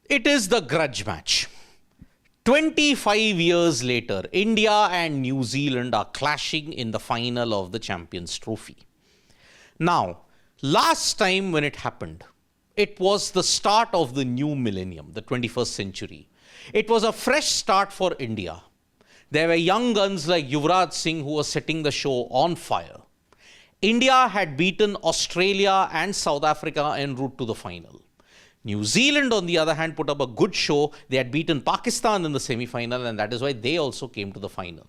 It is the grudge match. 25 years later, India and New Zealand are clashing in the final of the Champions Trophy. Now, last time when it happened, it was the start of the new millennium, the 21st century. It was a fresh start for India. There were young guns like Yuvraj Singh who was setting the show on fire. India had beaten Australia and South Africa en route to the final. New Zealand, on the other hand, put up a good show. They had beaten Pakistan in the semi-final, and that is why they also came to the final.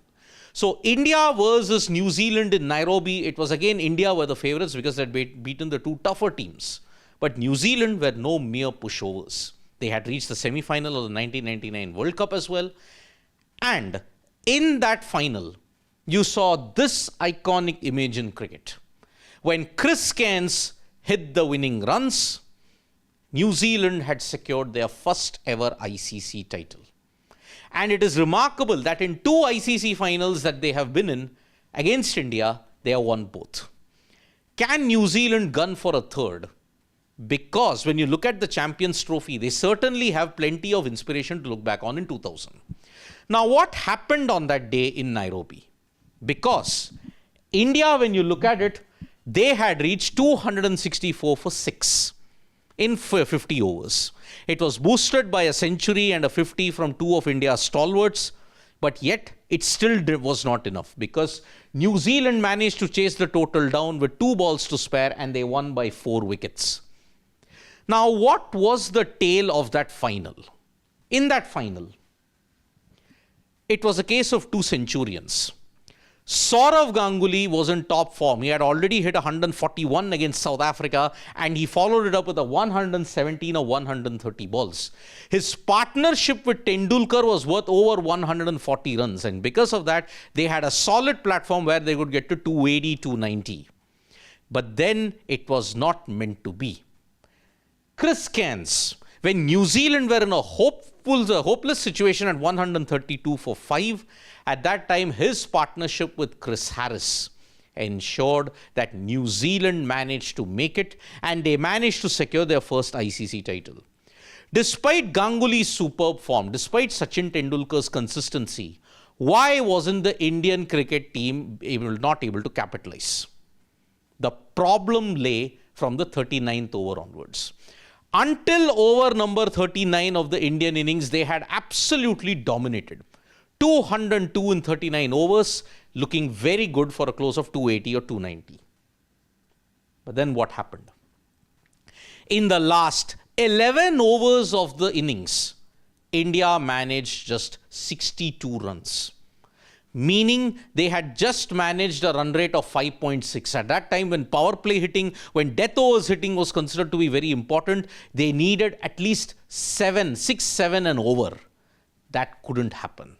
So India versus New Zealand in Nairobi, it was again India were the favourites because they had beaten the two tougher teams. But New Zealand were no mere pushovers. They had reached the semi-final of the 1999 World Cup as well. And in that final, you saw this iconic image in cricket. When Chris Cairns hit the winning runs, New Zealand had secured their first ever ICC title. And it is remarkable that in two ICC finals that they have been in against India, they have won both. Can New Zealand gun for a third? Because when you look at the Champions Trophy, they certainly have plenty of inspiration to look back on in 2000. Now, what happened on that day in Nairobi? Because India, when you look at it, they had reached 264 for 6. In 50 overs. It was boosted by a century and a 50 from two of India's stalwarts, but yet it still was not enough because New Zealand managed to chase the total down with 2 balls to spare and they won by 4 wickets. Now, what was the tale of that final? In that final, it was a case of 2 centurions. Sourav Ganguly was in top form. He had already hit 141 against South Africa and he followed it up with a 117 or 130 balls. His partnership with Tendulkar was worth over 140 runs and because of that, they had a solid platform where they could get to 280, 290. But then it was not meant to be. Chris Cairns, when New Zealand were in a hopeless situation at 132 for 5, at that time, his partnership with Chris Harris ensured that New Zealand managed to make it and they managed to secure their first ICC title. Despite Ganguly's superb form, despite Sachin Tendulkar's consistency, why wasn't the Indian cricket team not able to capitalize? The problem lay from the 39th over onwards. Until over number 39 of the Indian innings, they had absolutely dominated. 202 in 39 overs, looking very good for a close of 280 or 290. But then what happened? In the last 11 overs of the innings, India managed just 62 runs. Meaning they had just managed a run rate of 5.6. At that time when power play hitting, when death overs hitting was considered to be very important, they needed at least 6, 7 and over. That couldn't happen.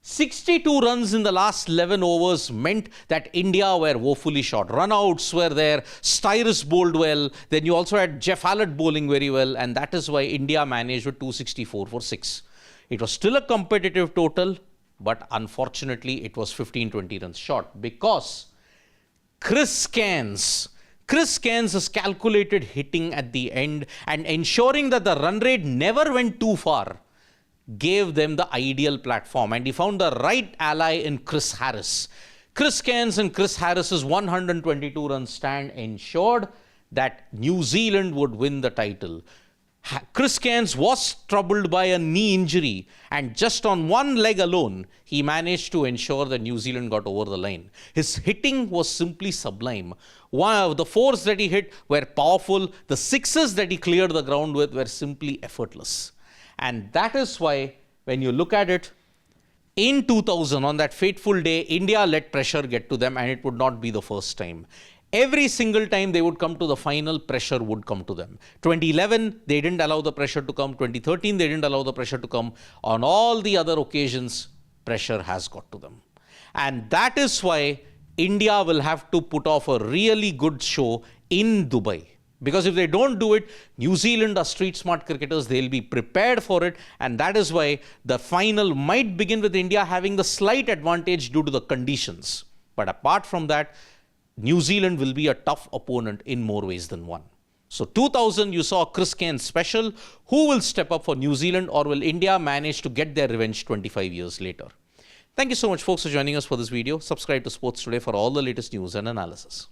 62 runs in the last 11 overs meant that India were woefully short. Runouts were there, Styrus bowled well, then you also had Jeff Hallett bowling very well, and that is why India managed with 264 for 6. It was still a competitive total, but unfortunately it was 15-20 runs short because Chris Cairns' calculated hitting at the end and ensuring that the run rate never went too far gave them the ideal platform, and he found the right ally in Chris Harris. Chris Cairns and Chris Harris's 122 run stand ensured that New Zealand would win the title. Chris Cairns was troubled by a knee injury and just on one leg alone, he managed to ensure that New Zealand got over the line. His hitting was simply sublime. The 4s that he hit were powerful. The 6s that he cleared the ground with were simply effortless. And that is why, when you look at it, in 2000, on that fateful day, India let pressure get to them, and it would not be the first time. Every single time they would come to the final, pressure would come to them. 2011, they didn't allow the pressure to come. 2013, they didn't allow the pressure to come. On all the other occasions, pressure has got to them. And that is why India will have to put off a really good show in Dubai. Because if they don't do it, New Zealand are street smart cricketers, they'll be prepared for it, and that is why the final might begin with India having the slight advantage due to the conditions. But apart from that, New Zealand will be a tough opponent in more ways than one. So 2000, you saw Chris Cairns special. Who will step up for New Zealand, or will India manage to get their revenge 25 years later? Thank you so much, folks, for joining us for this video. Subscribe to Sports Today for all the latest news and analysis.